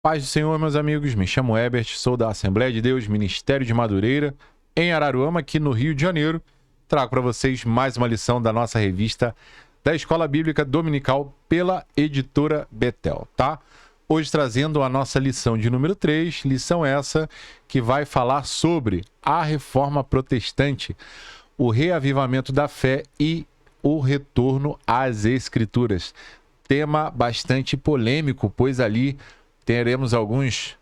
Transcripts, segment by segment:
Paz do Senhor, meus amigos, me chamo Herbert, sou da Assembleia de Deus, Ministério de Madureira, em Araruama, aqui no Rio de Janeiro. Trago para vocês mais uma lição da nossa revista da Escola Bíblica Dominical pela editora Betel, tá? Hoje trazendo a nossa lição de número 3, lição essa que vai falar sobre a Reforma Protestante, o reavivamento da fé e o retorno às Escrituras. Tema bastante polêmico, pois ali teremos algumas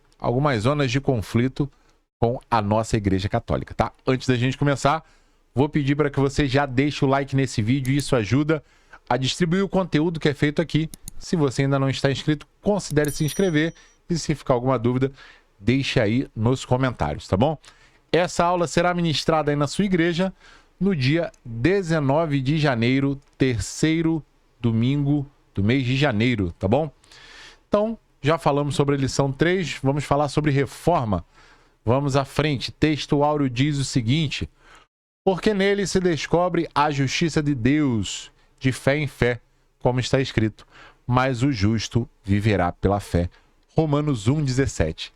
zonas de conflito com a nossa Igreja Católica, tá? Antes da gente começar, vou pedir para que você já deixe o like nesse vídeo, isso ajuda a distribuir o conteúdo que é feito aqui. Se você ainda não está inscrito, considere se inscrever e se ficar alguma dúvida, deixe aí nos comentários, tá bom? Essa aula será ministrada aí na sua igreja no dia 19 de janeiro, terceiro domingo do mês de janeiro, tá bom? Então, já falamos sobre a lição 3, vamos falar sobre reforma. Vamos à frente. Texto áureo diz o seguinte: porque nele se descobre a justiça de Deus, de fé em fé, como está escrito, mas o justo viverá pela fé. Romanos 1,17.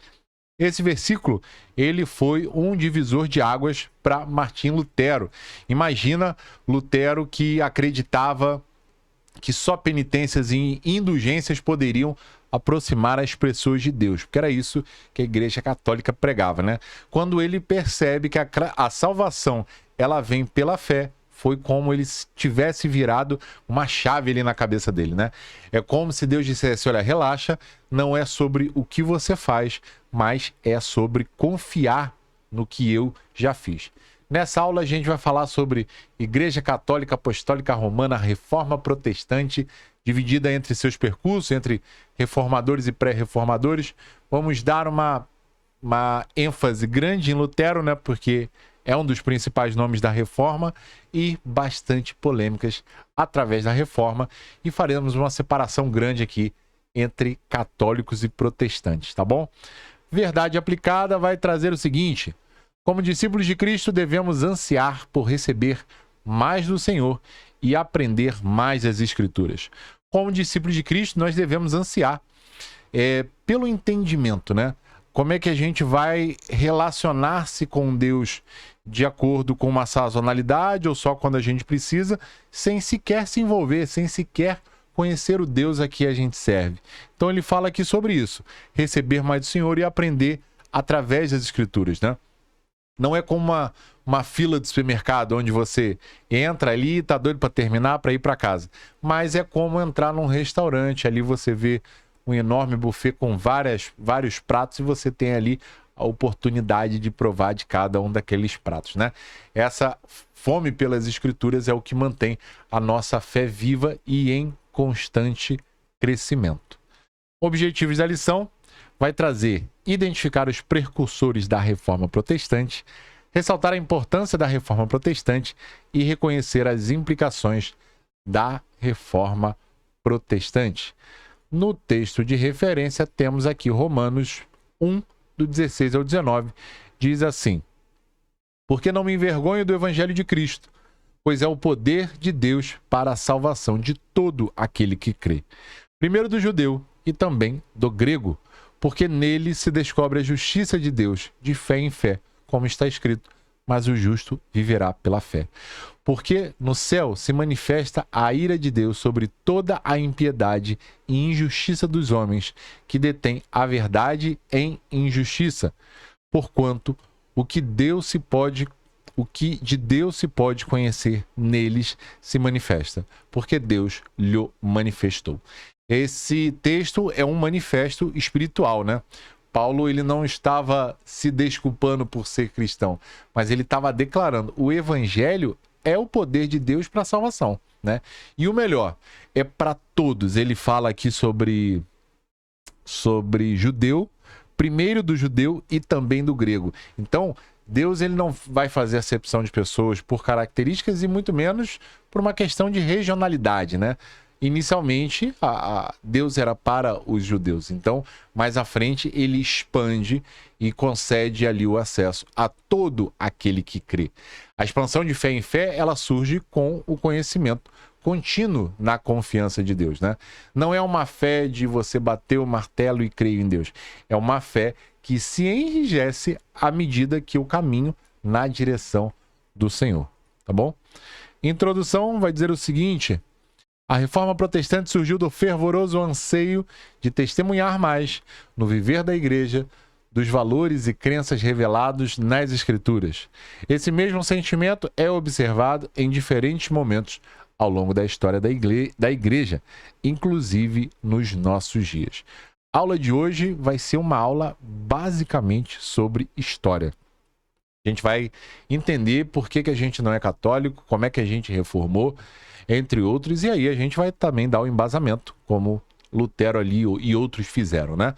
Esse versículo, ele foi um divisor de águas para Martim Lutero. Imagina Lutero, que acreditava que só penitências e indulgências poderiam aproximar as pessoas de Deus, porque era isso que a Igreja Católica pregava, né? Quando ele percebe que a salvação, ela vem pela fé, foi como ele tivesse virado uma chave ali na cabeça dele, né? É como se Deus dissesse: olha, relaxa, não é sobre o que você faz, mas é sobre confiar no que eu já fiz. Nessa aula a gente vai falar sobre Igreja Católica Apostólica Romana, Reforma Protestante, dividida entre seus percursos, entre reformadores e pré-reformadores. Vamos dar uma ênfase grande em Lutero, né? Porque é um dos principais nomes da Reforma, e bastante polêmicas através da Reforma. E faremos uma separação grande aqui entre católicos e protestantes, tá bom? Verdade aplicada vai trazer o seguinte: como discípulos de Cristo, devemos ansiar por receber mais do Senhor e aprender mais as Escrituras. Como discípulos de Cristo, nós devemos ansiar pelo entendimento, né? Como é que a gente vai relacionar-se com Deus de acordo com uma sazonalidade ou só quando a gente precisa, sem sequer se envolver, sem sequer conhecer o Deus a que a gente serve. Então ele fala aqui sobre isso: receber mais do Senhor e aprender através das Escrituras, né? Não é como uma fila de supermercado, onde você entra ali e tá doido para terminar, para ir para casa. Mas é como entrar num restaurante, ali você vê um enorme buffet com vários pratos e você tem ali a oportunidade de provar de cada um daqueles pratos, né? Essa fome pelas Escrituras é o que mantém a nossa fé viva e em constante crescimento. Objetivos da lição: vai trazer identificar os precursores da Reforma Protestante, ressaltar a importância da Reforma Protestante e reconhecer as implicações da Reforma Protestante. No texto de referência temos aqui Romanos 1, do 16 ao 19, diz assim: porque não me envergonho do Evangelho de Cristo, pois é o poder de Deus para a salvação de todo aquele que crê, primeiro do judeu e também do grego, porque nele se descobre a justiça de Deus, de fé em fé, como está escrito, mas o justo viverá pela fé. Porque no céu se manifesta a ira de Deus sobre toda a impiedade e injustiça dos homens, que detêm a verdade em injustiça, porquanto o que de Deus se pode conhecer neles se manifesta, porque Deus lhe manifestou. Esse texto é um manifesto espiritual, né? Paulo, ele não estava se desculpando por ser cristão, mas ele estava declarando: o evangelho é o poder de Deus para a salvação, né? E o melhor, é para todos. Ele fala aqui sobre judeu, primeiro do judeu e também do grego. Então, Deus, ele não vai fazer acepção de pessoas por características e muito menos por uma questão de regionalidade, né? Inicialmente, Deus era para os judeus. Então, mais à frente, ele expande e concede ali o acesso a todo aquele que crê. A expansão de fé em fé, ela surge com o conhecimento, contínuo na confiança de Deus, né? Não é uma fé de você bater o martelo e crer em Deus. É uma fé que se enrijece à medida que o caminho na direção do Senhor, tá bom? Introdução vai dizer o seguinte: a reforma protestante surgiu do fervoroso anseio de testemunhar mais, no viver da igreja, dos valores e crenças revelados nas Escrituras. Esse mesmo sentimento é observado em diferentes momentos ao longo da história da igreja, inclusive nos nossos dias. A aula de hoje vai ser uma aula basicamente sobre história. A gente vai entender por que a gente não é católico, como é que a gente reformou, entre outros, e aí a gente vai também dar o embasamento, como Lutero ali e outros fizeram, né?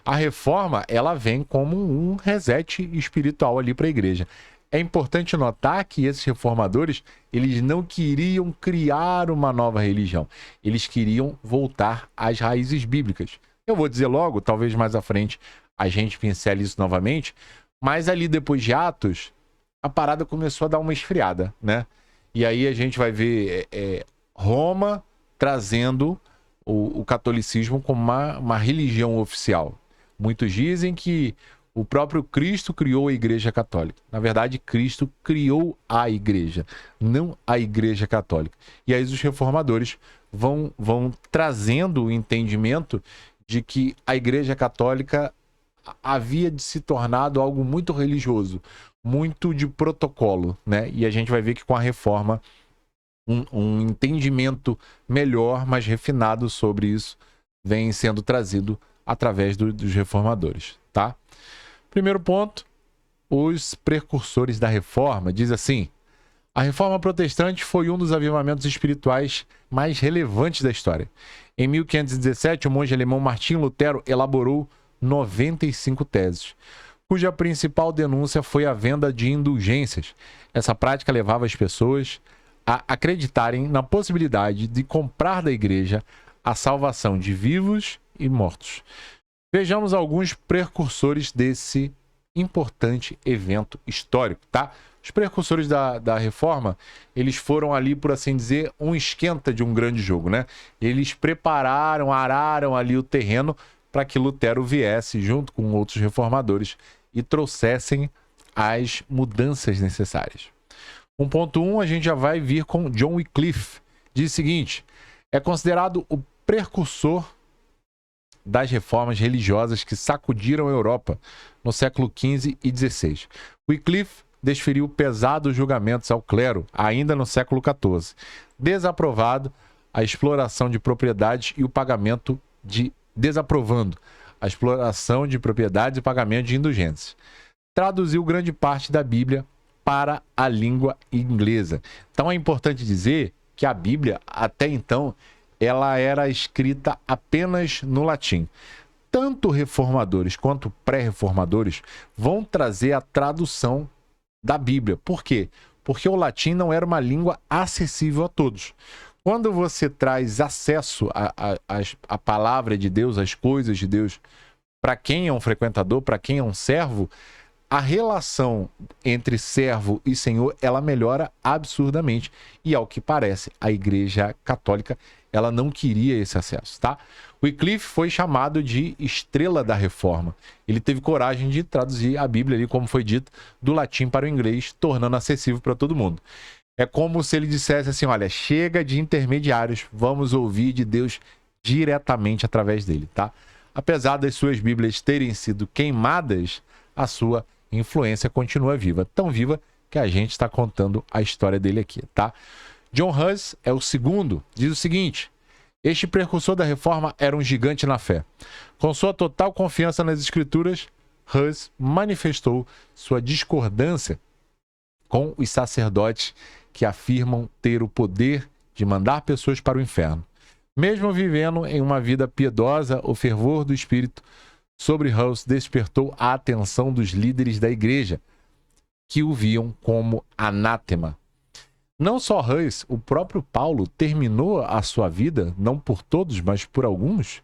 A reforma, ela vem como um reset espiritual ali para a igreja. É importante notar que esses reformadores, eles não queriam criar uma nova religião. Eles queriam voltar às raízes bíblicas. Eu vou dizer logo, talvez mais à frente a gente pincele isso novamente, mas ali depois de Atos, a parada começou a dar uma esfriada, né? E aí a gente vai ver Roma trazendo o catolicismo como uma religião oficial. Muitos dizem que o próprio Cristo criou a Igreja Católica. Na verdade, Cristo criou a Igreja, não a Igreja Católica. E aí os reformadores vão trazendo o entendimento de que a Igreja Católica havia de se tornado algo muito religioso, muito de protocolo, né? E a gente vai ver que com a reforma um entendimento melhor, mais refinado sobre isso vem sendo trazido através dos reformadores, tá? Primeiro ponto, os precursores da reforma. Diz assim: a reforma protestante foi um dos avivamentos espirituais mais relevantes da história. Em 1517, o monge alemão Martinho Lutero elaborou 95 teses, cuja principal denúncia foi a venda de indulgências. Essa prática levava as pessoas a acreditarem na possibilidade de comprar da igreja a salvação de vivos e mortos. Vejamos alguns precursores desse importante evento histórico, tá? Os precursores da reforma, eles foram ali, por assim dizer, um esquenta de um grande jogo, né? Eles prepararam, araram ali o terreno para que Lutero viesse junto com outros reformadores e trouxessem as mudanças necessárias. 1.1 a gente já vai vir com John Wycliffe. Diz o seguinte: é considerado o precursor das reformas religiosas que sacudiram a Europa no século XV e XVI. Wycliffe desferiu pesados julgamentos ao clero ainda no século XIV, desaprovado a exploração de propriedades e o pagamento de desaprovando a exploração de propriedades e pagamento de indulgências. Traduziu grande parte da Bíblia para a língua inglesa. Então é importante dizer que a Bíblia, até então, ela era escrita apenas no latim. Tanto reformadores quanto pré-reformadores vão trazer a tradução da Bíblia. Por quê? Porque o latim não era uma língua acessível a todos. Quando você traz acesso à palavra de Deus, às coisas de Deus, para quem é um frequentador, para quem é um servo, a relação entre servo e senhor, ela melhora absurdamente. E ao que parece, a Igreja Católica, ela não queria esse acesso, tá? Wycliffe foi chamado de estrela da reforma. Ele teve coragem de traduzir a Bíblia ali, como foi dito, do latim para o inglês, tornando acessível para todo mundo. É como se ele dissesse assim: olha, chega de intermediários, vamos ouvir de Deus diretamente através dele, tá? Apesar das suas Bíblias terem sido queimadas, a sua influência continua viva. Tão viva que a gente está contando a história dele aqui, tá? John Hus é o segundo. Diz o seguinte: este precursor da reforma era um gigante na fé. Com sua total confiança nas Escrituras, Hus manifestou sua discordância com os sacerdotes que afirmam ter o poder de mandar pessoas para o inferno. Mesmo vivendo em uma vida piedosa, o fervor do Espírito sobre Hus despertou a atenção dos líderes da igreja, que o viam como anátema. Não só Hus, o próprio Paulo terminou a sua vida, não por todos, mas por alguns,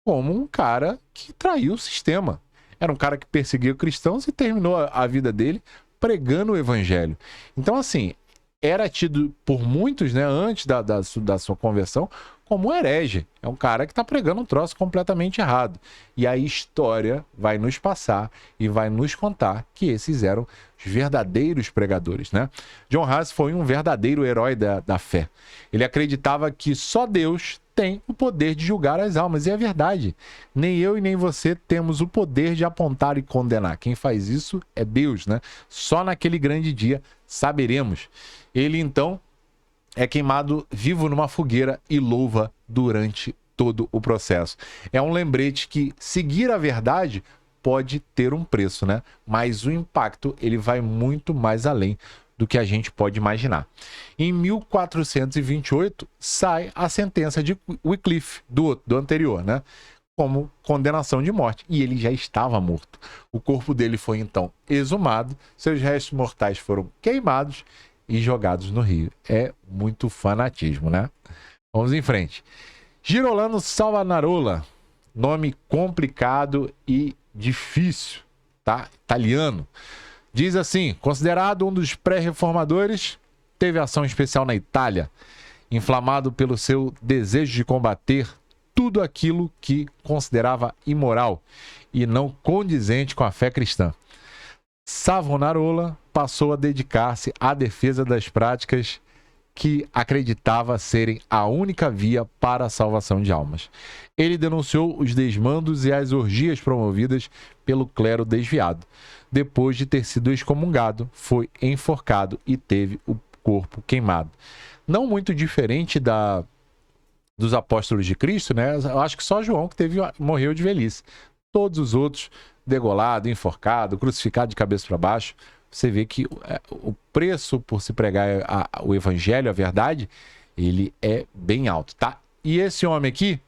como um cara que traiu o sistema. Era um cara que perseguia cristãos e terminou a vida dele pregando o evangelho. Então, assim, era tido por muitos, né, antes da sua conversão, como um herege. É um cara que está pregando um troço completamente errado. E a história vai nos passar e vai nos contar que esses eram os verdadeiros pregadores, né? John Huss foi um verdadeiro herói da fé. Ele acreditava que só Deus tem o poder de julgar as almas. E é verdade. Nem eu e nem você temos o poder de apontar e condenar. Quem faz isso é Deus, né? Só naquele grande dia saberemos. Ele, então, é queimado vivo numa fogueira e louva durante todo o processo. É um lembrete que seguir a verdade pode ter um preço, né? Mas o impacto, ele vai muito mais além do que a gente pode imaginar. Em 1428, sai a sentença de Wycliffe, do anterior, né? Como condenação de morte. E ele já estava morto. O corpo dele foi, então, exumado, seus restos mortais foram queimados e jogados no rio. É muito fanatismo, né? Vamos em frente. Girolamo Savonarola, nome complicado e difícil, tá? Italiano. Diz assim, considerado um dos pré-reformadores, teve ação especial na Itália, inflamado pelo seu desejo de combater tudo aquilo que considerava imoral e não condizente com a fé cristã. Savonarola passou a dedicar-se à defesa das práticas que acreditava serem a única via para a salvação de almas. Ele denunciou os desmandos e as orgias promovidas pelo clero desviado. Depois de ter sido excomungado, foi enforcado e teve o corpo queimado. Não muito diferente dos apóstolos de Cristo, né? Eu acho que só João que morreu de velhice. Todos os outros, degolado, enforcado, crucificado de cabeça para baixo. Você vê que o preço por se pregar o evangelho, a verdade, ele é bem alto, tá? E esse homem aqui,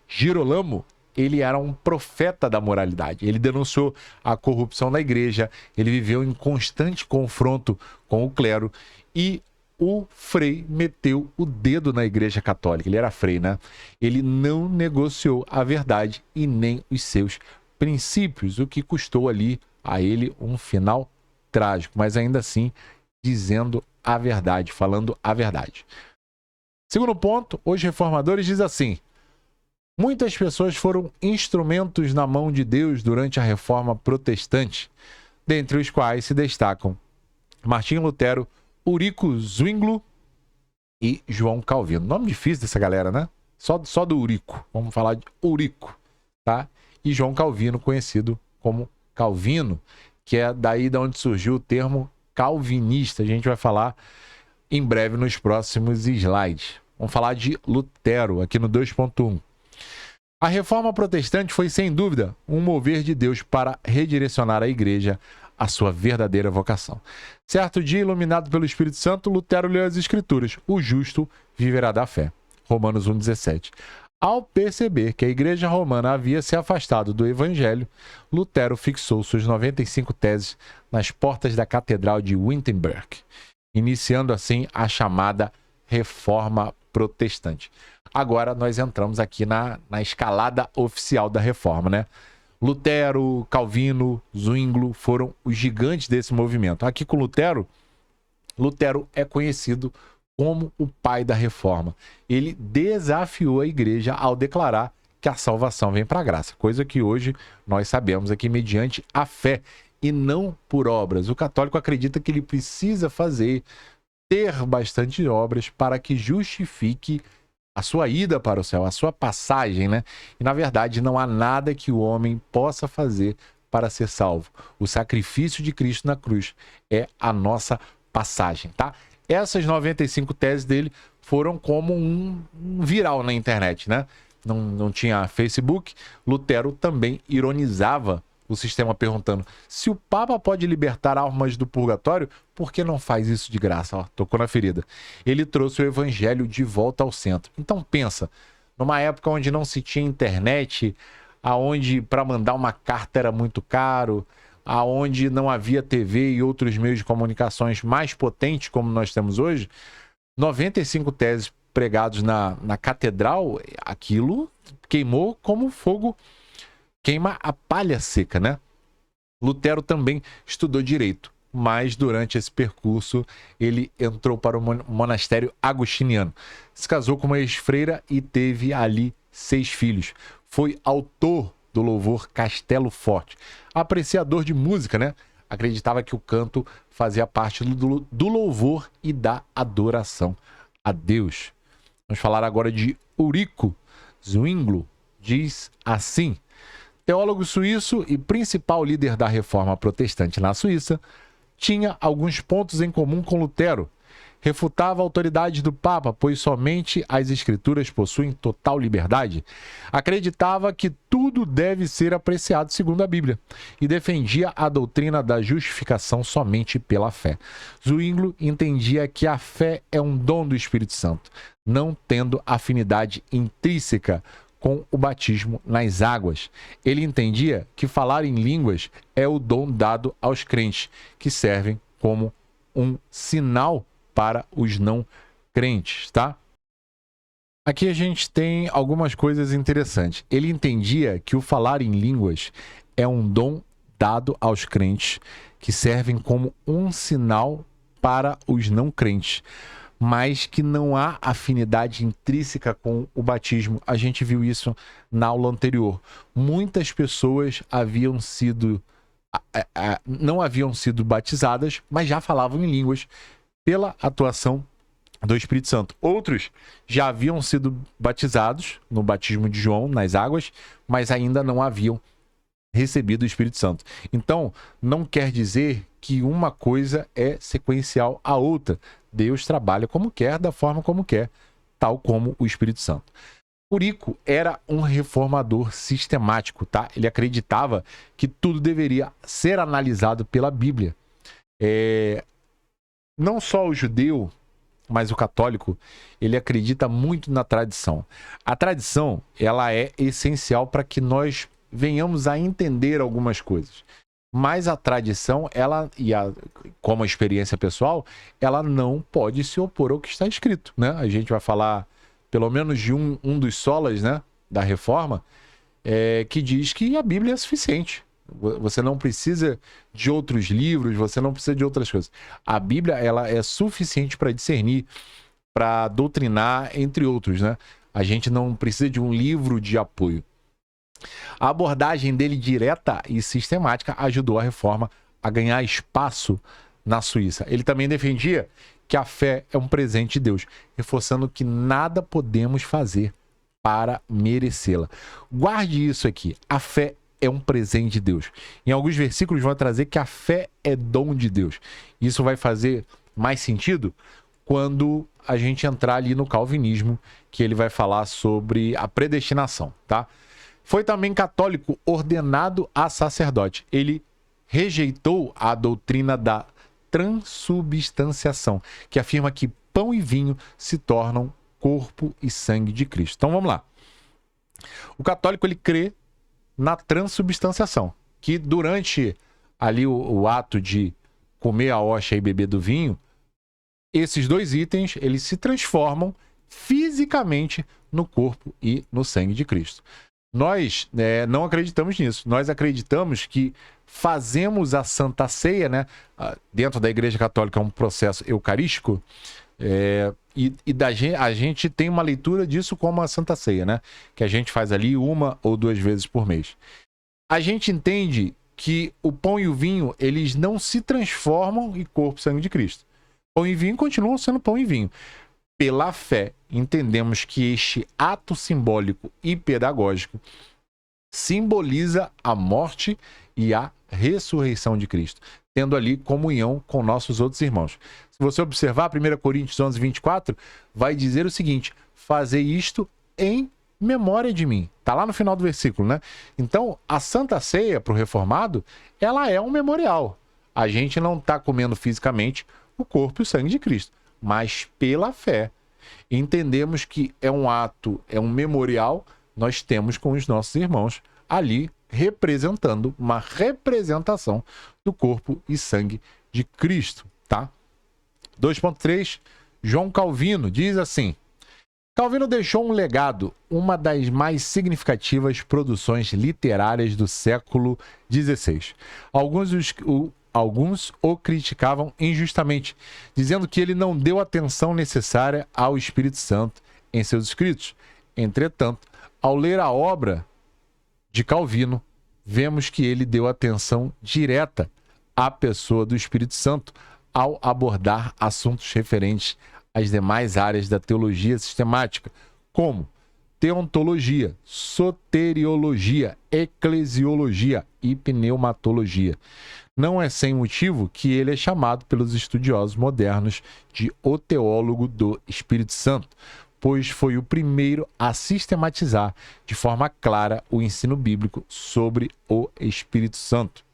Girolamo, ele era um profeta da moralidade. Ele denunciou a corrupção da igreja, ele viveu em constante confronto com o clero e o Frei meteu o dedo na igreja católica. Ele era Frei, né? Ele não negociou a verdade e nem os seus princípios, o que custou ali a ele um final trágico, mas ainda assim dizendo a verdade, falando a verdade. Segundo ponto, os reformadores diz assim: muitas pessoas foram instrumentos na mão de Deus durante a reforma protestante, dentre os quais se destacam Martinho Lutero, Ulrico Zwinglio e João Calvino. Nome difícil dessa galera, né? Só do Ulrico. Vamos falar de Ulrico, tá? E João Calvino, conhecido como Calvino, que é daí de onde surgiu o termo calvinista. A gente vai falar em breve nos próximos slides. Vamos falar de Lutero, aqui no 2.1. A reforma protestante foi, sem dúvida, um mover de Deus para redirecionar a igreja à sua verdadeira vocação. Certo dia, iluminado pelo Espírito Santo, Lutero leu as Escrituras: o justo viverá da fé. Romanos 1,17. Ao perceber que a igreja romana havia se afastado do evangelho, Lutero fixou suas 95 teses nas portas da Catedral de Wittenberg, iniciando assim a chamada Reforma Protestante. Agora nós entramos aqui na escalada oficial da Reforma, né? Lutero, Calvino, Zwinglio foram os gigantes desse movimento. Aqui com Lutero é conhecido como o pai da reforma. Ele desafiou a igreja ao declarar que a salvação vem para a graça, coisa que hoje nós sabemos aqui mediante a fé e não por obras. O católico acredita que ele precisa ter bastante obras para que justifique a sua ida para o céu, a sua passagem, né? E na verdade não há nada que o homem possa fazer para ser salvo. O sacrifício de Cristo na cruz é a nossa passagem, tá? Essas 95 teses dele foram como um viral na internet, né? Não tinha Facebook. Lutero também ironizava o sistema perguntando: se o Papa pode libertar almas do purgatório, por que não faz isso de graça? Ó, tocou na ferida. Ele trouxe o evangelho de volta ao centro. Então pensa, numa época onde não se tinha internet, aonde para mandar uma carta era muito caro, aonde não havia TV e outros meios de comunicações mais potentes como nós temos hoje, 95 teses pregados na catedral, aquilo queimou como fogo queima a palha seca, né? Lutero também estudou direito. mas durante esse percurso ele entrou para o monastério agostiniano. Se casou com uma ex-freira e teve ali 6 filhos. Foi autor do louvor Castelo Forte. Apreciador de música, né? Acreditava que o canto fazia parte do louvor e da adoração a Deus. Vamos falar agora de Ulrico Zwinglio. Diz assim: teólogo suíço e principal líder da reforma protestante na Suíça, tinha alguns pontos em comum com Lutero. Refutava a autoridade do Papa, pois somente as Escrituras possuem total liberdade. Acreditava que tudo deve ser apreciado segundo a Bíblia e defendia a doutrina da justificação somente pela fé. Zwinglio entendia que a fé é um dom do Espírito Santo, não tendo afinidade intrínseca com o batismo nas águas. Ele entendia que falar em línguas é o dom dado aos crentes, que servem como um sinal para os não crentes, tá? Aqui a gente tem algumas coisas interessantes. Ele entendia que o falar em línguas é um dom dado aos crentes, que servem como um sinal para os não crentes, mas que não há afinidade intrínseca com o batismo. A gente viu isso na aula anterior. Muitas pessoas não haviam sido batizadas, mas já falavam em línguas pela atuação do Espírito Santo. Outros já haviam sido batizados no batismo de João, nas águas, mas ainda não haviam recebido o Espírito Santo. Então, não quer dizer que uma coisa é sequencial à outra. Deus trabalha como quer, da forma como quer, tal como o Espírito Santo. Ulrico era um reformador sistemático, tá? Ele acreditava que tudo deveria ser analisado pela Bíblia. Não só o judeu, mas o católico, ele acredita muito na tradição. A tradição, ela é essencial para que nós venhamos a entender algumas coisas. Mas a tradição, como a experiência pessoal, ela não pode se opor ao que está escrito, né? A gente vai falar, pelo menos, de um dos solas, né, da Reforma, que diz que a Bíblia é suficiente. Você não precisa de outros livros, você não precisa de outras coisas. A Bíblia, ela é suficiente para discernir, para doutrinar, entre outros, né? A gente não precisa de um livro de apoio. A abordagem dele direta e sistemática ajudou a Reforma a ganhar espaço na Suíça. Ele também defendia que a fé é um presente de Deus, reforçando que nada podemos fazer para merecê-la. Guarde isso aqui, a fé é um presente de Deus. Em alguns versículos vão trazer que a fé é dom de Deus. Isso vai fazer mais sentido quando a gente entrar ali no calvinismo, que ele vai falar sobre a predestinação, tá? Foi também católico ordenado a sacerdote. Ele rejeitou a doutrina da transubstanciação, que afirma que pão e vinho se tornam corpo e sangue de Cristo. Então vamos lá. O católico, ele crê na transubstanciação, que durante ali o ato de comer a hóstia e beber do vinho, esses dois itens, eles se transformam fisicamente no corpo e no sangue de Cristo. Nós não acreditamos nisso. Nós acreditamos que fazemos a Santa Ceia, né? Dentro da Igreja Católica é um processo eucarístico, a gente tem uma leitura disso como a Santa Ceia, né? Que a gente faz ali 1 ou 2 vezes por mês. A gente entende que o pão e o vinho, eles não se transformam em corpo e sangue de Cristo. Pão e vinho continuam sendo pão e vinho. Pela fé, entendemos que este ato simbólico e pedagógico simboliza a morte e a ressurreição de Cristo, tendo ali comunhão com nossos outros irmãos. Se você observar 1 Coríntios 11, 24, vai dizer o seguinte: fazei isto em memória de mim. Está lá no final do versículo, né? Então, a Santa Ceia, para o reformado, ela é um memorial. A gente não está comendo fisicamente o corpo e o sangue de Cristo, mas pela fé entendemos que é um ato, é um memorial, nós temos com os nossos irmãos ali representando uma representação do corpo e sangue de Cristo, tá? 2.3, João Calvino diz assim: Calvino deixou um legado, uma das mais significativas produções literárias do século XVI. Alguns alguns o criticavam injustamente, dizendo que ele não deu atenção necessária ao Espírito Santo em seus escritos. Entretanto, ao ler a obra de Calvino, vemos que ele deu atenção direta à pessoa do Espírito Santo ao abordar assuntos referentes às demais áreas da teologia sistemática, como teontologia, soteriologia, eclesiologia e pneumatologia. Não é sem motivo que ele é chamado pelos estudiosos modernos de o teólogo do Espírito Santo, pois foi o primeiro a sistematizar de forma clara o ensino bíblico sobre o Espírito Santo.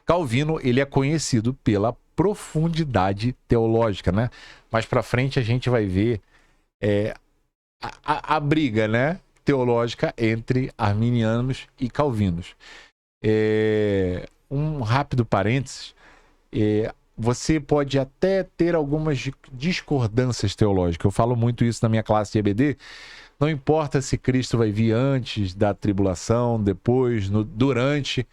Calvino, ele é conhecido pela profundidade teológica, né? Mais para frente a gente vai ver a briga, né, teológica entre arminianos e calvinos. Um rápido parênteses, você pode até ter algumas discordâncias teológicas. Eu falo muito isso na minha classe de EBD. Não importa se Cristo vai vir antes da tribulação, depois, durante.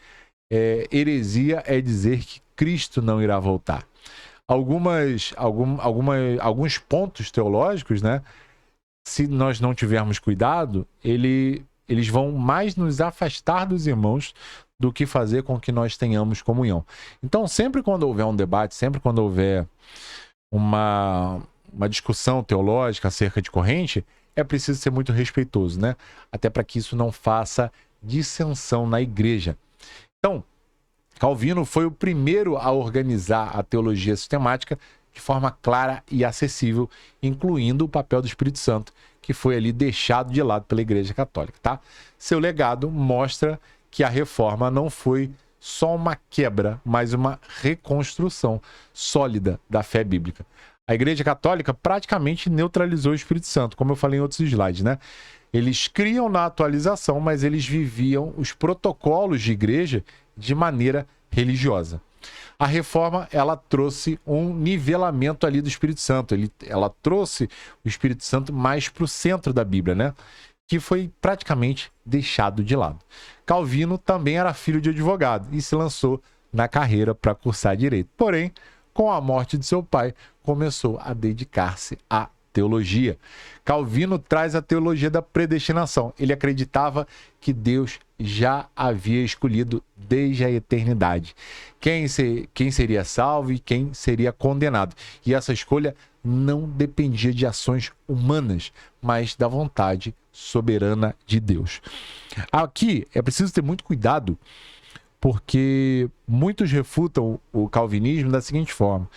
Heresia é dizer que Cristo não irá voltar. Alguns pontos teológicos, né? Se nós não tivermos cuidado, eles vão mais nos afastar dos irmãos do que fazer com que nós tenhamos comunhão. Então, sempre quando houver um debate, sempre quando houver uma discussão teológica acerca de corrente, é preciso ser muito respeitoso, né? Até para que isso não faça dissensão na igreja. Então, Calvino foi o primeiro a organizar a teologia sistemática de forma clara e acessível, incluindo o papel do Espírito Santo, que foi ali deixado de lado pela Igreja Católica, tá? Seu legado mostra que a reforma não foi só uma quebra, mas uma reconstrução sólida da fé bíblica. A Igreja Católica praticamente neutralizou o Espírito Santo, como eu falei em outros slides, né? Eles criam na atualização, mas eles viviam os protocolos de igreja de maneira religiosa. A reforma, ela trouxe um nivelamento ali do Espírito Santo. Ela trouxe o Espírito Santo mais para o centro da Bíblia, né? Que foi praticamente deixado de lado. Calvino também era filho de advogado e se lançou na carreira para cursar direito. Porém, com a morte de seu pai, começou a dedicar-se à teologia. Calvino traz a teologia da predestinação. Ele acreditava que Deus já havia escolhido desde a eternidade quem seria salvo e quem seria condenado. E essa escolha não dependia de ações humanas, mas da vontade soberana de Deus. Aqui é preciso ter muito cuidado, porque muitos refutam o calvinismo da seguinte forma: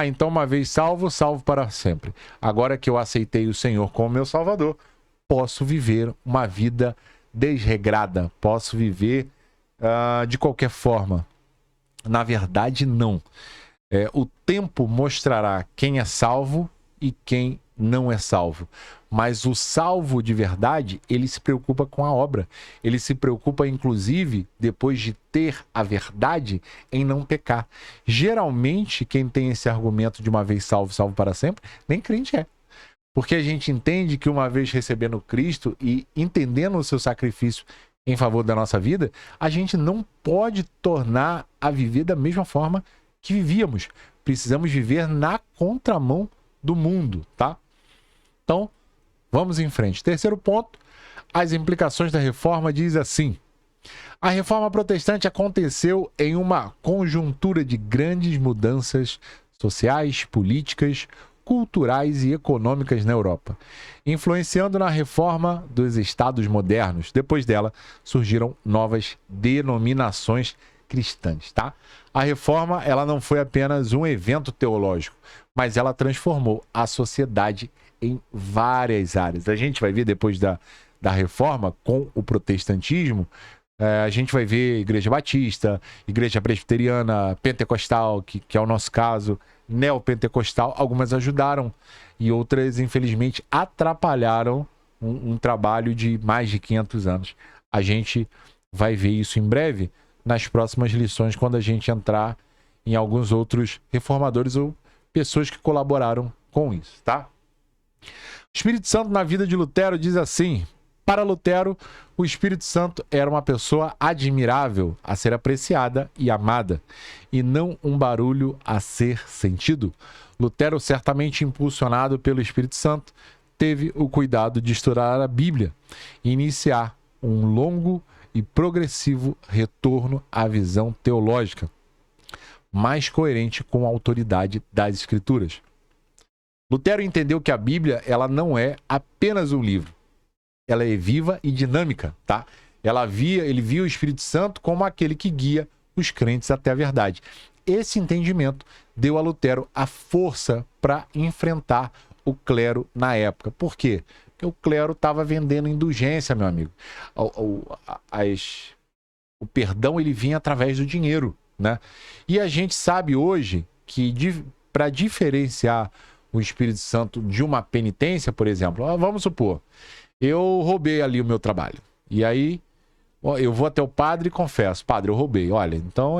então uma vez salvo, salvo para sempre. Agora que eu aceitei o Senhor como meu Salvador, posso viver uma vida desregrada, posso viver de qualquer forma. Na verdade, não. O tempo mostrará quem é salvo e quem não é salvo. Mas o salvo de verdade, ele se preocupa com a obra. Ele se preocupa, inclusive, depois de ter a verdade, em não pecar. Geralmente, quem tem esse argumento de uma vez salvo, salvo para sempre, nem crente é. Porque a gente entende que uma vez recebendo Cristo e entendendo o seu sacrifício em favor da nossa vida, a gente não pode tornar a viver da mesma forma que vivíamos. Precisamos viver na contramão do mundo, tá? Então, vamos em frente. Terceiro ponto, as implicações da reforma diz assim: a reforma protestante aconteceu em uma conjuntura de grandes mudanças sociais, políticas, culturais e econômicas na Europa, influenciando na reforma dos estados modernos. Depois dela, surgiram novas denominações cristãs, tá? A reforma, ela não foi apenas um evento teológico, mas ela transformou a sociedade em várias áreas. A gente vai ver depois da reforma, com o protestantismo, a gente vai ver igreja batista, igreja presbiteriana, pentecostal, que é o nosso caso, neopentecostal. Algumas ajudaram e outras, infelizmente, atrapalharam um trabalho de mais de 500 anos. A gente vai ver isso em breve nas próximas lições, quando a gente entrar em alguns outros reformadores ou pessoas que colaboraram com isso, tá? O Espírito Santo na vida de Lutero diz assim, Para Lutero, o Espírito Santo era uma pessoa admirável a ser apreciada e amada, e não um barulho a ser sentido. Lutero, certamente impulsionado pelo Espírito Santo, teve o cuidado de estudar a Bíblia e iniciar um longo e progressivo retorno à visão teológica, mais coerente com a autoridade das Escrituras. Lutero entendeu que a Bíblia ela não é apenas um livro. Ela é viva e dinâmica, tá? Ele via o Espírito Santo como aquele que guia os crentes até a verdade. Esse entendimento deu a Lutero a força para enfrentar o clero na época. Por quê? Porque o clero estava vendendo indulgência, meu amigo. O perdão ele vinha através do dinheiro, né? E a gente sabe hoje que para diferenciar o Espírito Santo de uma penitência, por exemplo, vamos supor, eu roubei ali o meu trabalho. E aí, eu vou até o padre e confesso, padre, eu roubei. Olha, então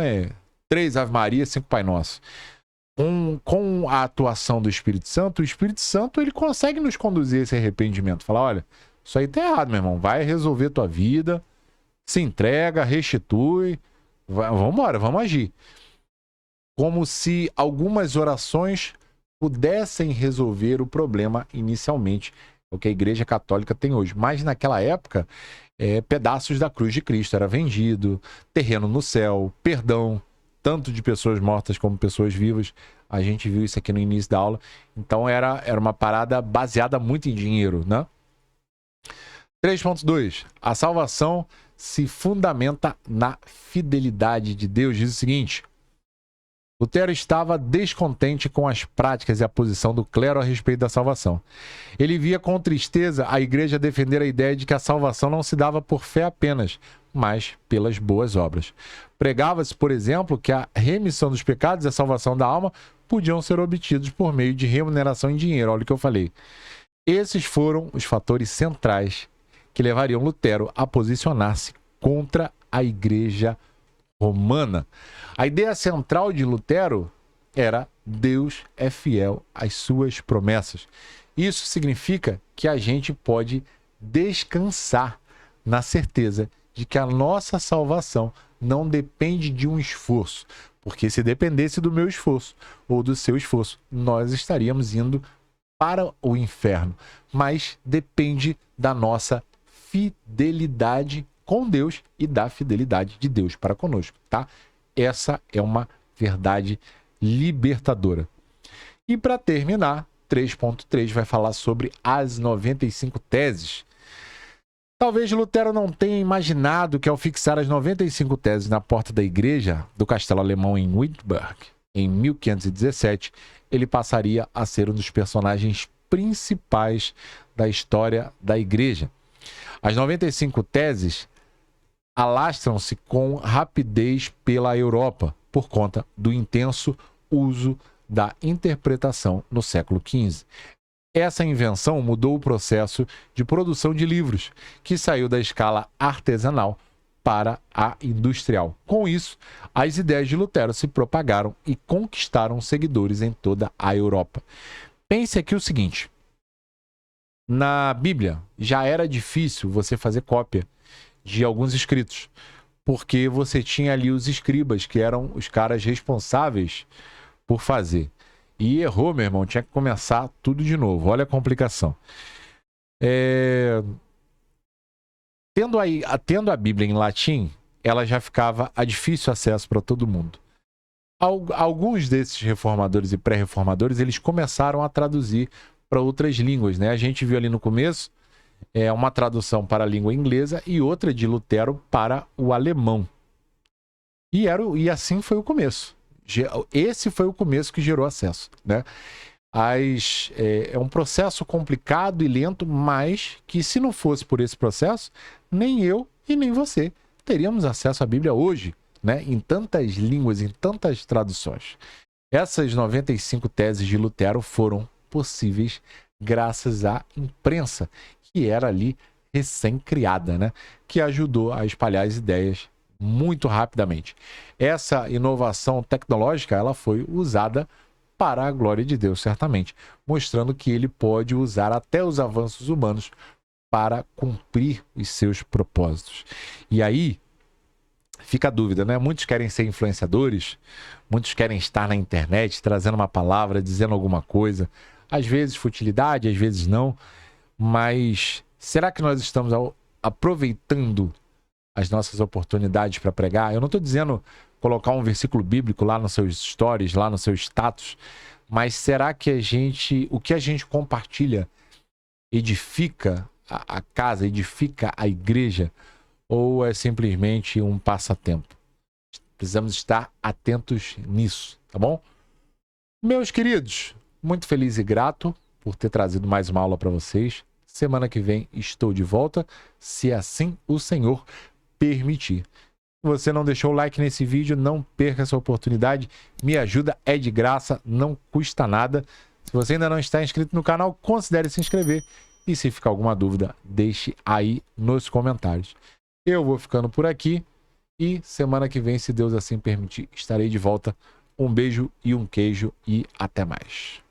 3 Ave Maria, 5 Pai Nosso. Com a atuação do Espírito Santo, o Espírito Santo ele consegue nos conduzir a esse arrependimento. Falar, olha, isso aí tá errado, meu irmão. Vai resolver tua vida, se entrega, restitui, vamos embora, vamos agir. Como se algumas orações pudessem resolver o problema inicialmente, o que a Igreja Católica tem hoje. Mas naquela época, pedaços da cruz de Cristo era vendido, terreno no céu, perdão, tanto de pessoas mortas como pessoas vivas. A gente viu isso aqui no início da aula. Então era uma parada baseada muito em dinheiro, né? 3.2. A salvação se fundamenta na fidelidade de Deus. Diz o seguinte: Lutero estava descontente com as práticas e a posição do clero a respeito da salvação. Ele via com tristeza a igreja defender a ideia de que a salvação não se dava por fé apenas, mas pelas boas obras. Pregava-se, por exemplo, que a remissão dos pecados e a salvação da alma podiam ser obtidos por meio de remuneração em dinheiro. Olha o que eu falei. Esses foram os fatores centrais que levariam Lutero a posicionar-se contra a igreja romana. A ideia central de Lutero era: Deus é fiel às suas promessas. Isso significa que a gente pode descansar na certeza de que a nossa salvação não depende de um esforço, porque se dependesse do meu esforço ou do seu esforço, nós estaríamos indo para o inferno. Mas depende da nossa fidelidade com Deus e da fidelidade de Deus para conosco, tá? Essa é uma verdade libertadora. E para terminar, 3.3 vai falar sobre as 95 teses. Talvez Lutero não tenha imaginado que ao fixar as 95 teses na porta da igreja do castelo alemão em Wittenberg, em 1517, ele passaria a ser um dos personagens principais da história da igreja. As 95 teses alastram-se com rapidez pela Europa por conta do intenso uso da interpretação no século XV. Essa invenção mudou o processo de produção de livros, que saiu da escala artesanal para a industrial. Com isso, as ideias de Lutero se propagaram e conquistaram seguidores em toda a Europa. Pense aqui o seguinte: na Bíblia já era difícil você fazer cópia de alguns escritos, porque você tinha ali os escribas, que eram os caras responsáveis por fazer. E errou, meu irmão, tinha que começar tudo de novo. Olha a complicação. Tendo a Bíblia em latim, ela já ficava a difícil acesso para todo mundo. Alguns desses reformadores e pré-reformadores, eles começaram a traduzir para outras línguas, né? A gente viu ali no começo uma tradução para a língua inglesa e outra de Lutero para o alemão. E assim foi o começo. Esse foi o começo que gerou acesso, né? É um processo complicado e lento, mas que, se não fosse por esse processo, nem eu e nem você teríamos acesso à Bíblia hoje, né? Em tantas línguas, em tantas traduções. Essas 95 teses de Lutero foram possíveis graças à imprensa, que era ali recém-criada, né? Que ajudou a espalhar as ideias muito rapidamente. Essa inovação tecnológica, ela foi usada para a glória de Deus, certamente, mostrando que ele pode usar até os avanços humanos para cumprir os seus propósitos. E aí fica a dúvida, né? Muitos querem ser influenciadores, muitos querem estar na internet trazendo uma palavra, dizendo alguma coisa, às vezes futilidade, às vezes não, mas será que nós estamos aproveitando as nossas oportunidades para pregar? Eu não estou dizendo colocar um versículo bíblico lá nos seus stories, lá no seu status, mas será que o que a gente compartilha edifica a casa, edifica a igreja, ou é simplesmente um passatempo? Precisamos estar atentos nisso, tá bom? Meus queridos, muito feliz e grato por ter trazido mais uma aula para vocês. Semana que vem estou de volta, se assim o Senhor permitir. Se você não deixou o like nesse vídeo, não perca essa oportunidade. Me ajuda, é de graça, não custa nada. Se você ainda não está inscrito no canal, considere se inscrever. E se ficar alguma dúvida, deixe aí nos comentários. Eu vou ficando por aqui e semana que vem, se Deus assim permitir, estarei de volta. Um beijo e um queijo e até mais.